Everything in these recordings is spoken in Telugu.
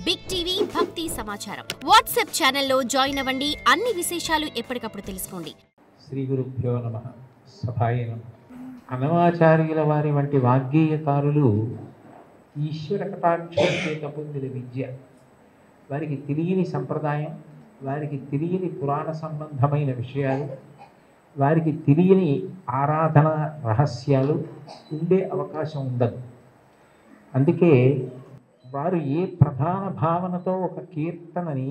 బిగ్ టీవీ భక్తి సమాచారం వాట్సాప్ ఛానల్లో జాయిన్ అవ్వండి. అన్ని విశేషాలు ఎప్పటికప్పుడు తెలుసుకోండి. శ్రీ గురుభ్యో నమః. సభాయ నమః. అన్నమాచార్యుల వారి వంటి వాగ్గేయకారులు ఈశ్వర కటాక్షం చేత పొందిన విద్య, వారికి తెలియని సంప్రదాయం, వారికి తెలియని పురాణ సంబంధమైన విషయాలు, వారికి తెలియని ఆరాధన రహస్యాలు ఉండే అవకాశం ఉండదు. అందుకే వారు ఏ ప్రధాన భావనతో ఒక కీర్తనని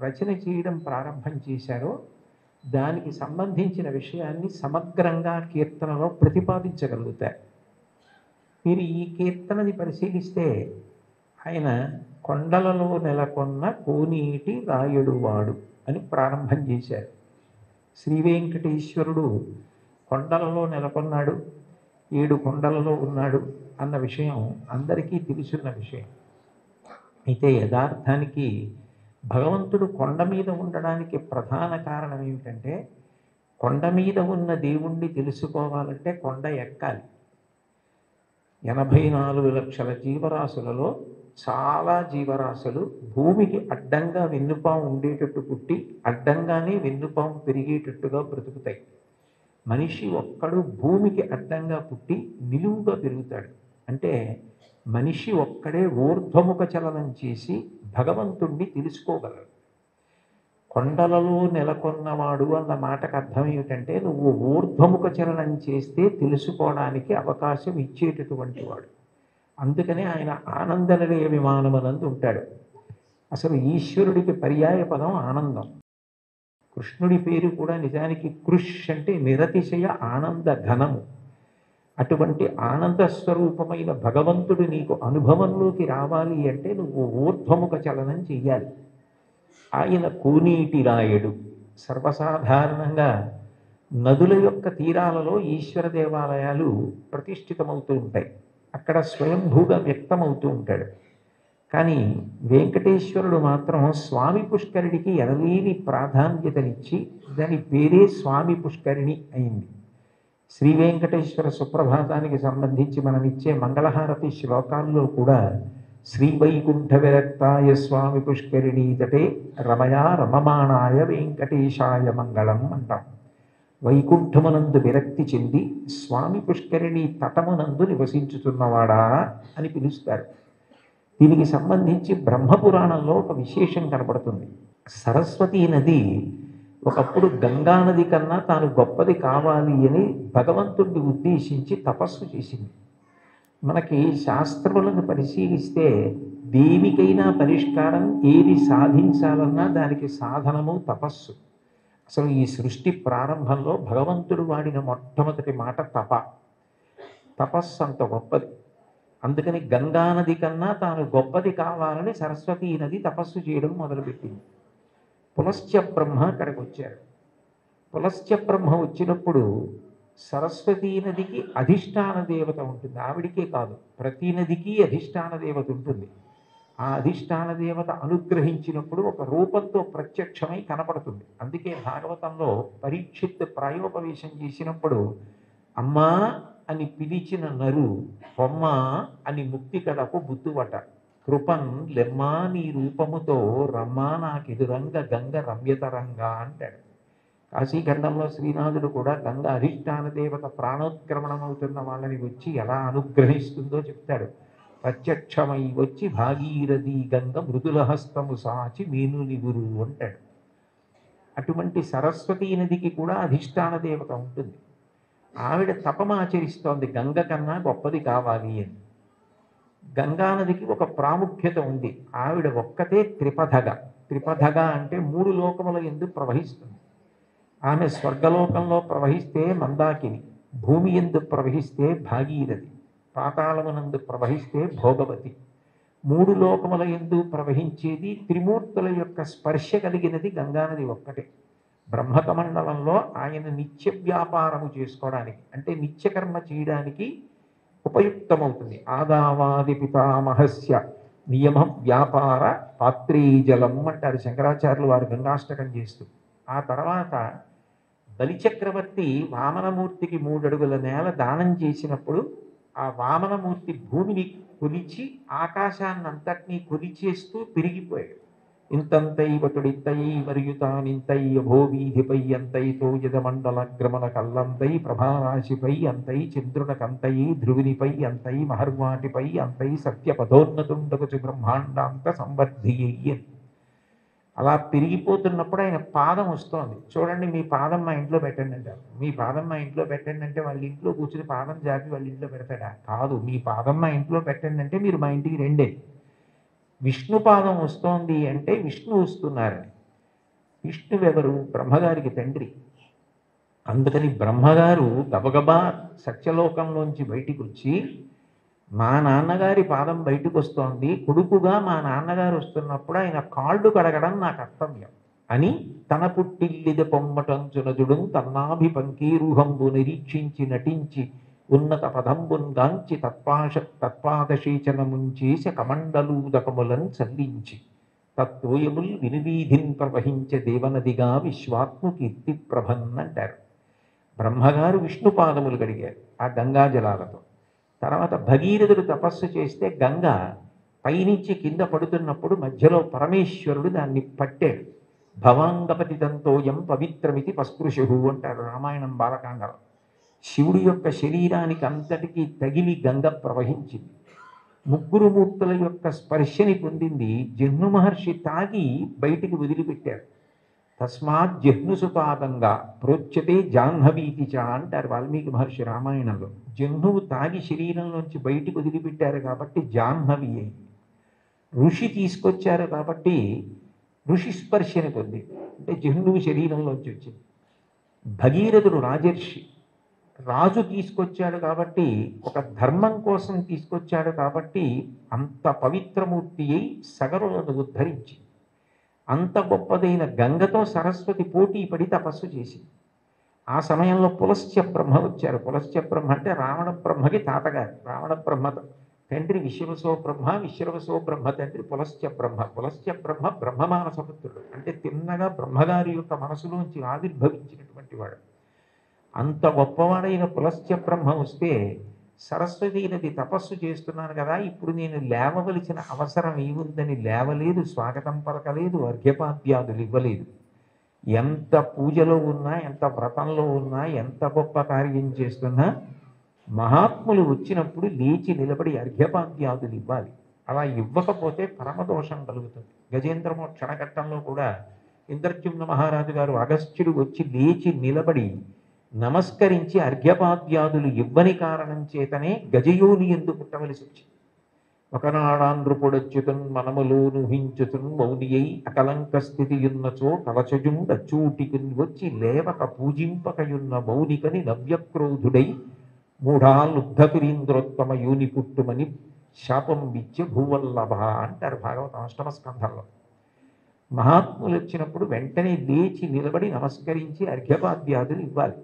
రచన చేయడం ప్రారంభం చేశారో దానికి సంబంధించిన విషయాన్ని సమగ్రంగా కీర్తనలో ప్రతిపాదించగలుగుతారు. మీరు ఈ కీర్తనని పరిశీలిస్తే ఆయన కొండలలో నెలకొన్న కోనేటి రాయుడువాడు అని ప్రారంభం చేశారు. శ్రీ వెంకటేశ్వరుడు కొండలలో నెలకొన్నాడు, 7 కొండలలో ఉన్నాడు అన్న విషయం అందరికీ తెలుసున్న విషయం. అయితే యథార్థానికి భగవంతుడు కొండ మీద ఉండడానికి ప్రధాన కారణం ఏమిటంటే, కొండ మీద ఉన్న దేవుణ్ణి తెలుసుకోవాలంటే కొండ ఎక్కాలి. 84 లక్షల జీవరాశులలో చాలా జీవరాశులు భూమికి అడ్డంగా వెన్నుపాము ఉండేటట్టు పుట్టి అడ్డంగానే వెన్నుపాము పెరిగేటట్టుగా బ్రతుకుతాయి. మనిషి ఒక్కడు భూమికి అడ్డంగా పుట్టి నిలువుగా పెరుగుతాడు. అంటే మనిషి ఒక్కడే ఊర్ధ్వముఖ చలనం చేసి భగవంతుణ్ణి తెలుసుకోగలడు. కొండలలో నెలకొన్నవాడు అన్న మాటకు అర్థం ఏమిటంటే, నువ్వు ఊర్ధ్వముఖ చలనం చేస్తే తెలుసుకోవడానికి అవకాశం ఇచ్చేటటువంటి వాడు. అందుకనే ఆయన ఆనంద నిలయ విమానమునందు ఉంటాడు. అసలు ఈశ్వరుడికి పర్యాయ పదం ఆనందం. కృష్ణుడి పేరు కూడా నిజానికి కృష్ అంటే నిరతిశయ ఆనంద ఘనము. అటువంటి ఆనంద స్వరూపమైన భగవంతుడు నీకు అనుభవంలోకి రావాలి అంటే నువ్వు ఊర్ధ్వముఖ చలనం చెయ్యాలి. ఆయన కోనేటి రాయుడు. సర్వసాధారణంగా నదుల యొక్క తీరాలలో ఈశ్వర దేవాలయాలు ప్రతిష్ఠితమవుతూ ఉంటాయి. అక్కడ స్వయంభూగా వ్యక్తమవుతూ ఉంటాడు. కానీ వెంకటేశ్వరుడు మాత్రం స్వామి పుష్కరిణికి ఎనలేని ప్రాధాన్యతనిచ్చి దాని పేరే స్వామి పుష్కరిణి అయింది. శ్రీ వెంకటేశ్వర సుప్రభాతానికి సంబంధించి మనం ఇచ్చే మంగళహారతి శ్లోకాల్లో కూడా శ్రీ వైకుంఠ విరక్తాయ స్వామి పుష్కరిణీ తటే రమయా రమమాణాయ వెంకటేశాయ మంగళం అంటాం. వైకుంఠమునందు విరక్తి చెంది స్వామి పుష్కరిణి తటమునందు నివసించుతున్నవాడా అని పిలుస్తారు. దీనికి సంబంధించి బ్రహ్మపురాణంలో ఒక విశేషం కనబడుతుంది. సరస్వతీ నది ఒకప్పుడు గంగా నది కన్నా తాను గొప్పది కావాలి అని భగవంతుడిని ఉద్దేశించి తపస్సు చేసింది. మనకి శాస్త్రములను పరిశీలిస్తే దేనికైనా పరిష్కారం ఏది సాధించాలన్నా దానికి సాధనము తపస్సు. అసలు ఈ సృష్టి ప్రారంభంలో భగవంతుడు వాడిన మొట్టమొదటి మాట తపస్సు అంత గొప్పది. అందుకని గంగా నది కన్నా తాను గొప్పది కావాలని సరస్వతీ నది తపస్సు చేయడం మొదలుపెట్టింది. పులస్త్య బ్రహ్మ అక్కడికి వచ్చారు. పులస్త్య బ్రహ్మ వచ్చినప్పుడు సరస్వతీ నదికి అధిష్టాన దేవత ఉంటుంది. ఆవిడికే కాదు, ప్రతి నదికి అధిష్టాన దేవత ఉంటుంది. ఆ అధిష్టాన దేవత అనుగ్రహించినప్పుడు ఒక రూపంతో ప్రత్యక్షమై కనపడుతుంది. అందుకే భాగవతంలో పరీక్షిత్ ప్రాయోపవేశం చేసినప్పుడు అమ్మా అని పిలిచిన నరు బొమ్మ అని ముక్తి కడకు బుద్ధువట, కృపన్ లెమ్మా నీ రూపముతో రమ్మా నాకెదురంగ గంగ రమ్యతరంగా అంటాడు. కాశీఖండంలో శ్రీనాథుడు కూడా గంగ అధిష్టాన దేవత ప్రాణోత్క్రమణమవుతున్న వాళ్ళని వచ్చి ఎలా అనుగ్రహిస్తుందో చెప్తాడు. ప్రత్యక్షమై వచ్చి భాగీరథి గంగ మృదుల హస్తము సాచి మేను నిగురు అంటాడు. అటువంటి సరస్వతీ నదికి కూడా అధిష్టాన దేవత ఉంటుంది. ఆవిడ తపమాచరిస్తోంది గంగ కన్నా గొప్పది కావాలి అని. గంగానదికి ఒక ప్రాముఖ్యత ఉంది. ఆవిడ ఒక్కతే త్రిపథగా అంటే 3 లోకముల యందు ప్రవహిస్తుంది. ఆమె స్వర్గలోకంలో ప్రవహిస్తే మందాకిని, భూమి యందు ప్రవహిస్తే భాగీరథి, పాతాళమునందు ప్రవహిస్తే భోగవతి. 3 లోకముల యందు ప్రవహించేది త్రిమూర్తుల యొక్క స్పర్శ కలిగినది గంగానది ఒక్కటే. బ్రహ్మకమండలంలో ఆయన నిత్య వ్యాపారము చేసుకోవడానికి అంటే నిత్యకర్మ చేయడానికి ఉపయుక్తమవుతుంది. ఆదావాది పితామహస్య నియమ వ్యాపార పాత్రీ జలం అంటారు శంకరాచార్యులు వారు గంగాష్టకం చేస్తూ. ఆ తర్వాత బలిచక్రవర్తి వామనమూర్తికి 3 అడుగుల నేల దానం చేసినప్పుడు ఆ వామనమూర్తి భూమిని కొలిచి ఆకాశాన్నంతటినీ కొలిచేస్తూ పెరిగిపోయాడు. ఇంతంతై వటుడిత్తై మరియు తానింతై అభోవీధిపై అంతై తోయద మండలగ్రమణ కల్లంతై ప్రభారాశిపై అంతై చంద్రునకంతై ధ్రువునిపై అంతై మహర్వాటిపై అంతై సత్యపదోన్నతుండగుచు బ్రహ్మాండాంత సంవర్ధియ్యి. అలా పెరిగిపోతున్నప్పుడు ఆయన పాదం వస్తోంది. చూడండి, మీ పాదం మా ఇంట్లో పెట్టండి అంటారు. మీ పాదం మా ఇంట్లో పెట్టండి అంటే వాళ్ళ ఇంట్లో కూర్చుని పాదం జాపి వాళ్ళ ఇంట్లో పెడతాడా? కాదు. మీ పాదం మా ఇంట్లో పెట్టండి అంటే మీరు మా ఇంటికి రెండే. విష్ణు పాదం వస్తోంది అంటే విష్ణు వస్తున్నారని. విష్ణువెవరు? బ్రహ్మగారికి తండ్రి. అందుకని బ్రహ్మగారు గబగబా సత్యలోకంలోంచి బయటికి వచ్చి, మా నాన్నగారి పాదం బయటకు వస్తోంది, కొడుకుగా మా నాన్నగారు వస్తున్నప్పుడు ఆయన కాళ్ళు కడగడం నా కర్తవ్యం అని తన పుట్టిల్లిద పొమ్మటంచునజుడు తన్నాభి పంకీరుహంబు నిరీక్షించి నటించి ఉన్నత పదంబుంగాంచి తత్పాదశేచనముంచేస కమండలూదకములను చల్లించి తత్వోయముల్ వినువీధిన్ ప్రవహించే దేవనదిగా విశ్వాత్ము కీర్తి ప్రభన్ అంటారు. బ్రహ్మగారు విష్ణు పాదములు కడిగారు ఆ గంగాజలాలతో. తర్వాత భగీరథుడు తపస్సు చేస్తే గంగ పైనుంచి కింద పడుతున్నప్పుడు మధ్యలో పరమేశ్వరుడు దాన్ని పట్టాడు. భవాంగపతి తంతోయం పవిత్రమితి పస్పృశు అంటారు రామాయణం బాలకాండలో. శివుడి యొక్క శరీరానికి అంతటికీ తగిలి గంగ ప్రవహించింది. ముగ్గురు మూర్తుల యొక్క స్పర్శని పొందింది. జహ్ను మహర్షి తాగి బయటికి వదిలిపెట్టారు. తస్మాత్ జహ్నుసుపాదంగా ప్రోచ్యతే జాహ్నవీతి చ అంటారు వాల్మీకి మహర్షి రామాయణంలో. జహ్నువు తాగి శరీరంలోంచి బయటికి వదిలిపెట్టారు కాబట్టి జాహ్నవి అయింది. ఋషి తీసుకొచ్చారు కాబట్టి ఋషి స్పర్శని పొంది, అంటే జహ్నువు శరీరంలోంచి వచ్చింది. భగీరథుడు రాజర్షి, రాజు తీసుకొచ్చాడు కాబట్టి, ఒక ధర్మం కోసం తీసుకొచ్చాడు కాబట్టి అంత పవిత్రమూర్తి అయి సగరులను ఉద్ధరించి, అంత గొప్పదైన గంగతో సరస్వతి పోటీ పడి తపస్సు చేసింది. ఆ సమయంలో పులస్త్య బ్రహ్మ వచ్చారు. పులస్త్య బ్రహ్మ అంటే రావణ బ్రహ్మకి తాతగారు. రావణ బ్రహ్మ తండ్రి విశ్వవసో బ్రహ్మ, విశ్వవసో బ్రహ్మ తండ్రి పులస్త్య బ్రహ్మ. పులస్త్య బ్రహ్మ బ్రహ్మమానసపుత్రుడు, అంటే తిన్నగా బ్రహ్మగారి యొక్క మనసులోంచి ఆవిర్భవించినటువంటి వాడు. అంత గొప్పవాడైన పులస్త్య బ్రహ్మ వస్తే, సరస్వతీ నది తపస్సు చేస్తున్నాను కదా, ఇప్పుడు నేను లేవవలసిన అవసరం ఏముందని లేవలేదు, స్వాగతం పలకలేదు, అర్ఘ్యపాద్యాదులు ఇవ్వలేదు. ఎంత పూజలో ఉన్నా, ఎంత వ్రతంలో ఉన్నా, ఎంత గొప్ప కార్యం చేస్తున్నా మహాత్ములు వచ్చినప్పుడు లేచి నిలబడి అర్ఘ్యపాద్యాదులు ఇవ్వాలి. అలా ఇవ్వకపోతే పరమదోషం కలుగుతుంది. గజేంద్రమోక్షణ ఘట్టంలో కూడా ఇంద్రద్యుమ్న మహారాజు గారు అగస్త్యుడు వచ్చి లేచి నిలబడి నమస్కరించి అర్ఘ్యపాద్యాదులు ఇవ్వని కారణం చేతనే గజయోని ఎందు పుట్టవలసి వచ్చింది. ఒకనాడాంధ్రుపొడచ్యుతున్ మనములోను హించుతున్ మౌనియై అకలంక స్థితియున్నచో కవచజుండచూటికున్ వచ్చి లేవక పూజింపకయున్న మౌనికని నవ్యక్రోధుడై మూఢాలుబ్ధకురీంద్రోత్తమ యోని పుట్టుమని శాపం విద్య భూవల్లభ అంటారు భాగవతం అష్టమ స్కంధంలో. మహాత్ములు వచ్చినప్పుడు వెంటనే లేచి నిలబడి నమస్కరించి అర్ఘ్యపాద్యాదులు ఇవ్వాలి.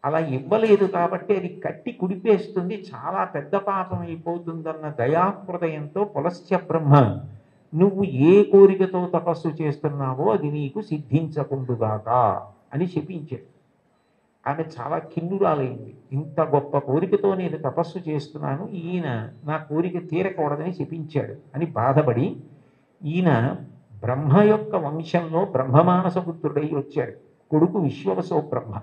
అలా ఇవ్వలేదు కాబట్టి అది కట్టి కుడిపేస్తుంది, చాలా పెద్ద పాపం అయిపోతుందన్న దయాహృదయంతో పులస్త్య బ్రహ్మ, నువ్వు ఏ కోరికతో తపస్సు చేస్తున్నావో అది నీకు సిద్ధించకుండుగాక అని శపించాడు. ఆమె చాలా కిన్నురాలైంది. ఇంత గొప్ప కోరికతో నేను తపస్సు చేస్తున్నాను, ఈయన నా కోరిక తీరకూడదని శపించాడు అని బాధపడి, ఈయన బ్రహ్మ యొక్క వంశంలో బ్రహ్మమానసపుత్రుడై వచ్చాడు. కొడుకు విశ్వవసో బ్రహ్మ.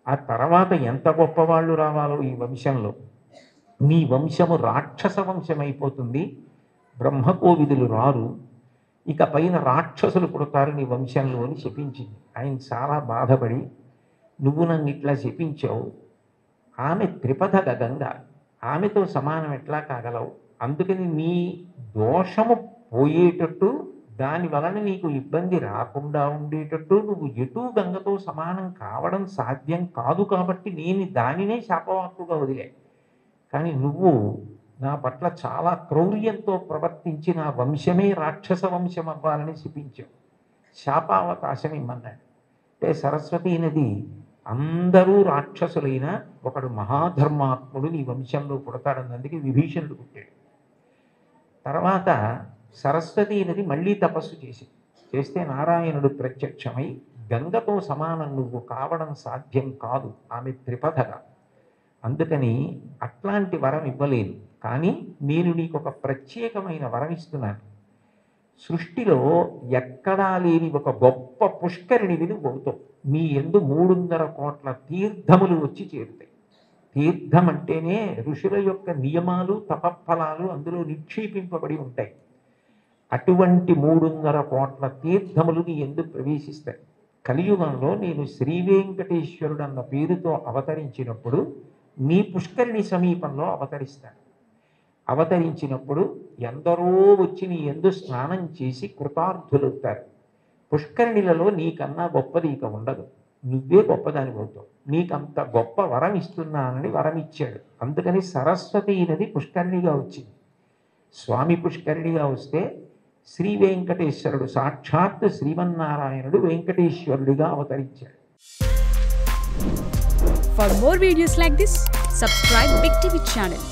ఆ తర్వాత ఎంత గొప్పవాళ్ళు రావాలో ఈ వంశంలో, మీ వంశము రాక్షస వంశమైపోతుంది, బ్రహ్మకోవిదులు రారు, ఇక పైన రాక్షసులు పుడతారు నీ వంశంలో అని శపించింది. ఆయన చాలా బాధపడి, నువ్వు నన్ను ఇట్లా శపించావు, ఆమె త్రిపథ గంగ, ఆమెతో సమానం ఎట్లా కాగలవు, అందుకని నీ దోషము పోయేటట్టు, దాని వలన నీకు ఇబ్బంది రాకుండా ఉండేటట్టు నువ్వు ఎటూ గంగతో సమానం కావడం సాధ్యం కాదు కాబట్టి నేను దానినే శాపవాక్కుగా వదిలే. కానీ నువ్వు నా పట్ల చాలా క్రౌర్యంతో ప్రవర్తించి నా వంశమే రాక్షస వంశం అవ్వాలని శపించావు, శాపావకాశం ఇమ్మన్నాడు. అంటే సరస్వతీ నది అందరూ రాక్షసులైన ఒకడు మహాధర్మాత్ముడు నీ వంశంలో పుడతాడన్నందుకే విభీషణుడు పుట్టాడు. తర్వాత సరస్వతీ నది మళ్ళీ తపస్సు చేస్తే నారాయణుడు ప్రత్యక్షమై, గంగతో సమానం నువ్వు కావడం సాధ్యం కాదు, ఆమె త్రిపథగా, అందుకని అట్లాంటి వరం ఇవ్వలేను, కానీ నేను నీకు ఒక ప్రత్యేకమైన వరం ఇస్తున్నాను. సృష్టిలో ఎక్కడా లేని ఒక గొప్ప పుష్కరిణివి నువ్వు అవుతావు. నీ యందు 300 కోట్ల తీర్థములు వచ్చి చేరుతాయి. తీర్థం అంటేనే ఋషుల యొక్క నియమాలు, తపఫలాలు అందులో నిక్షేపింపబడి ఉంటాయి. అటువంటి 300 కోట్ల తీర్థములు నీ యందు ప్రవేశిస్తాయి. కలియుగంలో నేను శ్రీ వెంకటేశ్వరుడు అన్న పేరుతో అవతరించినప్పుడు నీ పుష్కరిణి సమీపంలో అవతరిస్తాను. అవతరించినప్పుడు ఎందరో వచ్చి నీ యందు స్నానం చేసి కృతార్థులవుతారు. పుష్కరిణిలలో నీకన్నా గొప్పది ఇక ఉండదు, నువ్వే గొప్పదాని అవుతావు. నీకంత గొప్ప వరం ఇస్తున్నానని వరం ఇచ్చాడు. అందుకని సరస్వతి నది పుష్కరిణిగా వచ్చింది. స్వామి పుష్కరిణిగా వస్తే శ్రీ వెంకటేశ్వరుడు సాక్షాత్ శ్రీమన్నారాయణుడు వెంకటేశ్వరుడిగా అవతరించాడు. For more videos like this, subscribe Big TV channel.